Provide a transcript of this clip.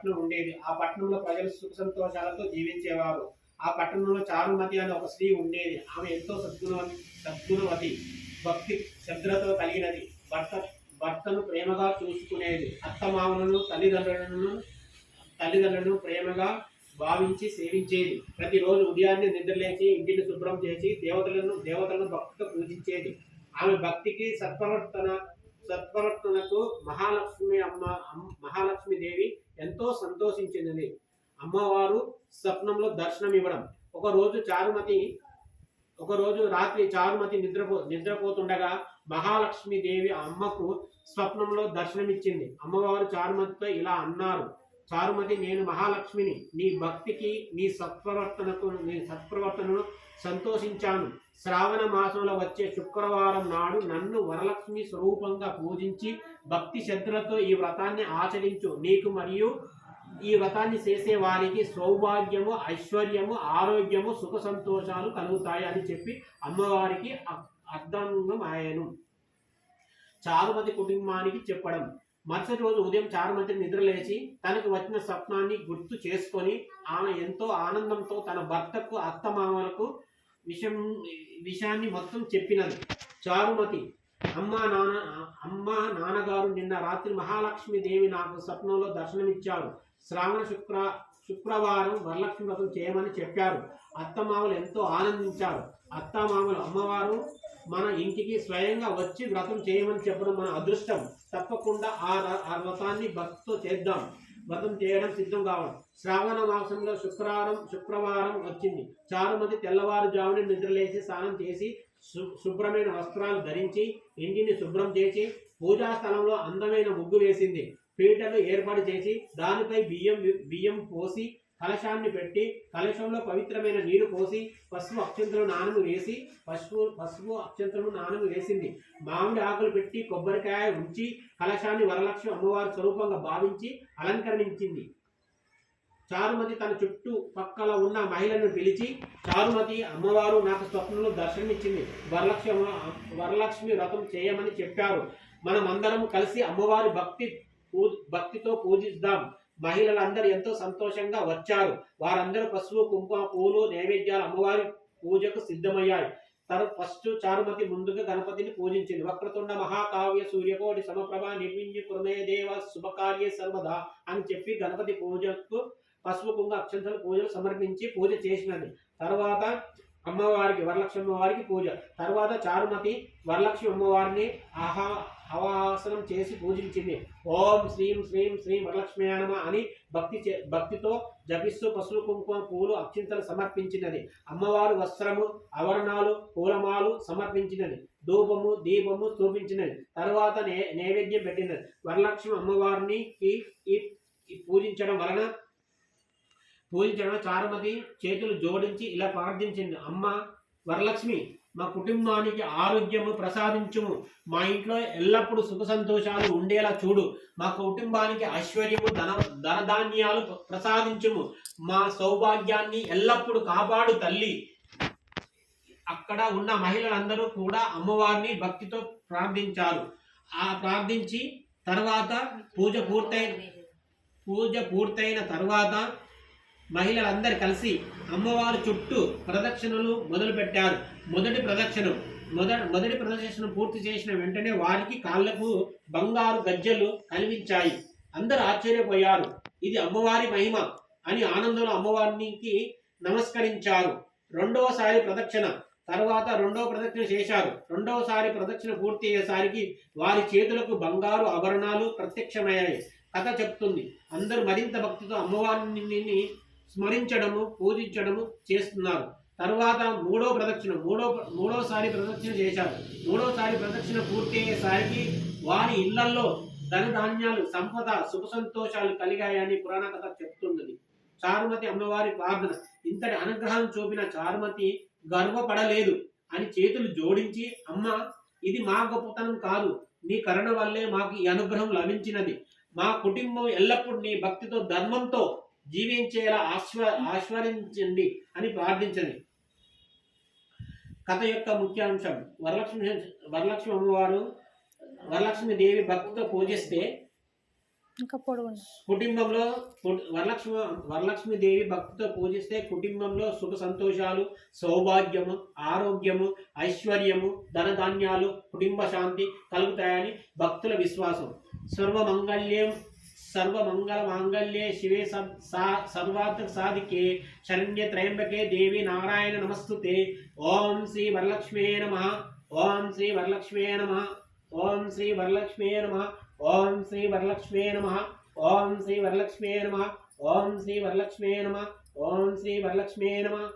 పట్టణం ఉండేది. ఆ పట్టణంలో ప్రజలు సుఖ సంతోషాలతో జీవించేవారు. ఆ పట్టణంలో చారుమతి అనే ఒక స్త్రీ ఉండేది. ఆమె ఎంతో సద్గుణవతి, భక్తి శ్రద్ధలతో కలిగినది. భర్తను ప్రేమగా చూసుకునేది. అత్తమామలను తల్లిదండ్రులను ప్రేమగా భావించి సేవించేది. ప్రతిరోజు ఉదయాన్నే నిద్రలేచి ఇంటిని శుభ్రం చేసి దేవతలను భక్తితో పూజించేది. ఆమె భక్తికి సత్ప్రవర్తనకు మహాలక్ష్మీదేవి ఎంతో సంతోషించినది. అమ్మవారు స్వప్నంలో దర్శనం ఇవ్వడం. ఒకరోజు రాత్రి చారుమతి నిద్రపోతుండగా మహాలక్ష్మీదేవి అమ్మకు స్వప్నంలో దర్శనమిచ్చింది. అమ్మవారు చారుమతితో ఇలా అన్నారు: చారుమతి, నేను మహాలక్ష్మిని. నీ భక్తికి, నీ సత్ప్రవర్తనను సంతోషించాను. శ్రావణ మాసంలో వచ్చే శుక్రవారం నాడు నన్ను వరలక్ష్మి స్వరూపంగా పూజించి భక్తి శ్రద్ధలతో ఈ వ్రతాన్ని ఆచరించు. నీకు మరియు ఈ వ్రతాన్ని చేసే వారికి సౌభాగ్యము, ఐశ్వర్యము, ఆరోగ్యము, సుఖ సంతోషాలు కలుగుతాయి అని చెప్పి అమ్మవారికి అర్థమాయను. చారుమతి కుటుంబానికి చెప్పడం. మరుసటి రోజు ఉదయం చారుమతి నిద్రలేచి తనకు వచ్చిన స్వప్నాన్ని గుర్తు చేసుకొని ఆమె ఎంతో ఆనందంతో తన భర్తకు, అత్తమామలకు విషయాన్ని మొత్తం చెప్పినది. చారుమతి, అమ్మా నాన్నగారు, నిన్న రాత్రి మహాలక్ష్మీదేవి నాకు స్వప్నంలో దర్శనమిచ్చారు. శ్రావణ శుక్రవారం వరలక్ష్మి వ్రతం చేయమని చెప్పారు. అత్తమామలు ఎంతో ఆనందించారు. అత్తమామలు, అమ్మవారు మన ఇంటికి స్వయంగా వచ్చి వ్రతం చేయమని చెప్పడం మన అదృష్టం. తప్పకుండా ఆ వ్రతాన్ని భక్తితో చేద్దాం. వ్రతం చేయడం సిద్ధం కావాలి. శ్రావణ మాసంలో శుక్రవారం వచ్చింది. చారుమతి తెల్లవారుజామున నిద్రలేసి స్నానం చేసి శుభ్రమైన వస్త్రాలు ధరించి ఇంటిని శుభ్రం చేసి పూజా స్థలంలో అందమైన ముగ్గు వేసింది. పీటలు ఏర్పాటు చేసి దానిపై బియ్యం పోసి కలశాన్ని పెట్టి కలశంలో పవిత్రమైన నీరు పోసి పసుపు అక్షంతలు నానము వేసింది. మామిడి ఆకులు పెట్టి కొబ్బరికాయ ఉంచి కలశాన్ని వరలక్ష్మి అమ్మవారి స్వరూపంగా భావించి అలంకరించింది. చారుమతి తన చుట్టూ పక్కల ఉన్న మహిళలను పిలిచి, చారుమతి, అమ్మవారు నాకు స్వప్నంలో దర్శనమిచ్చింది. వరలక్ష్మి వ్రతం చేయమని చెప్పారు. మనమందరం కలిసి అమ్మవారి భక్తితో పూజిద్దాం. మహిళలందరూ ఎంతో సంతోషంగా వచ్చారు. వారందరూ పసుపు, కుంకుమ, పూలు, నైవేద్యాలు అమ్మవారి పూజకు సిద్ధమయ్యాయి. ఫస్ట్ చారుమతి ముందుగా గణపతిని పూజించింది. వక్రతుండ మహాకావ్య సూర్యకోటి సమప్రభ నిర్విణ్య కురుమే దేవ శుభకార్య సర్వదా అని చెప్పి గణపతి పూజకు పసుపు, కుంకుమ, అక్షంతలు పూజలు సమర్పించి పూజ చేసినది. తర్వాత అమ్మవారికి, వరలక్ష్మి అమ్మవారికి పూజ. తర్వాత చారుమతి వరలక్ష్మి అమ్మవారిని ఆవాసనం చేసి పూజించింది. ఓం శ్రీం శ్రీం శ్రీం వరలక్ష్మి నమః అని భక్తితో జపిస్తూ పసుపు, కుంకుమ, పూలు, అక్షింతలు సమర్పించినది. అమ్మవారు వస్త్రము, ఆభరణాలు, పూలమాలు సమర్పించినది. ధూపము, దీపము చూపించినది. తర్వాత నైవేద్యం పెట్టినది. వరలక్ష్మి అమ్మవారిని పూజించడం చారుమతి చేతులు జోడించి ఇలా ప్రార్థించింది: అమ్మ వరలక్ష్మి, మా కుటుంబానికి ఆరోగ్యము ప్రసాదించుము. మా ఇంట్లో ఎల్లప్పుడూ సుఖ సంతోషాలు ఉండేలా చూడు. మా కుటుంబానికి ఐశ్వర్యము, ధనధాన్యాలు ప్రసాదించుము. మా సౌభాగ్యాన్ని ఎల్లప్పుడూ కాపాడు తల్లి. అక్కడ ఉన్న మహిళలందరూ కూడా అమ్మవారిని భక్తితో ప్రార్థించారు. ప్రార్థించి తర్వాత పూజ పూర్తయిన తర్వాత మహిళలందరూ కలిసి అమ్మవారి చుట్టూ ప్రదక్షిణలు మొదలుపెట్టారు. మొదటి ప్రదక్షిణ పూర్తి చేసిన వెంటనే వారికి కాళ్లకు బంగారు గజ్జలు కనిపించాయి. అందరూ ఆశ్చర్యపోయారు. ఇది అమ్మవారి మహిమ అని ఆనందంలో అమ్మవారికి నమస్కరించారు. రెండవ ప్రదక్షిణ చేశారు. రెండవసారి ప్రదక్షిణ పూర్తి అయ్యేసరికి వారి చేతులకు బంగారు ఆభరణాలు ప్రత్యక్షమయ్యాయి. కథ చెప్తుంది. అందరూ మరింత భక్తితో అమ్మవారిని స్మరించడము, పూజించడము చేస్తున్నారు. తర్వాత మూడోసారి ప్రదక్షిణ చేశారు. మూడోసారి ప్రదక్షిణ పూర్తి అయ్యేసరికి వారి ఇళ్లలో ధనధాన్యాలు, సంపద, సుఖ సంతోషాలు కలిగాయని పురాణ కథ చెప్తున్నది. చారుమతి అమ్మవారి ప్రార్థన. ఇంతటి అనుగ్రహం చూపిన చారుమతి గర్వపడలేదు అని చేతులు జోడించి, అమ్మ, ఇది మా గొప్పతనం కాదు, నీ కరుణ వల్లే మాకు ఈ అనుగ్రహం లభించినది. మా కుటుంబం ఎల్లప్పుడూ నీ భక్తితో, ధర్మంతో జీవించేలా ఆశ్వరించండి అని ప్రార్థించండి. కథ యొక్క ముఖ్యాంశం: వరలక్ష్మి అమ్మవారు, వరలక్ష్మి దేవి భక్తితో పూజిస్తే ఇంకా పొడుగుంది. కుటుంబంలో వరలక్ష్మి దేవి భక్తితో పూజిస్తే కుటుంబంలో సుఖ సంతోషాలు, సౌభాగ్యము, ఆరోగ్యము, ఐశ్వర్యము, ధనధాన్యాలు, కుటుంబ శాంతి కలుగుతాయని భక్తుల విశ్వాసం. సర్వమంగళ మాంగళ్యే శివే సర్వార్థ సాధికే శరణ్య త్రయంబకే దేవి నారాయణ నమస్తుతే. ఓం శ్రీ వరలక్ష్మే నమః. ఓం శ్రీ వరలక్ష్మే నమః. ఓం శ్రీ వరలక్ష్మే నమః. ఓం శ్రీ వరలక్ష్మే నమః. ఓం శ్రీ వరలక్ష్మే నమః. ఓం శ్రీ వరలక్ష్మే నమః. ఓం శ్రీ వరలక్ష్మే నమః.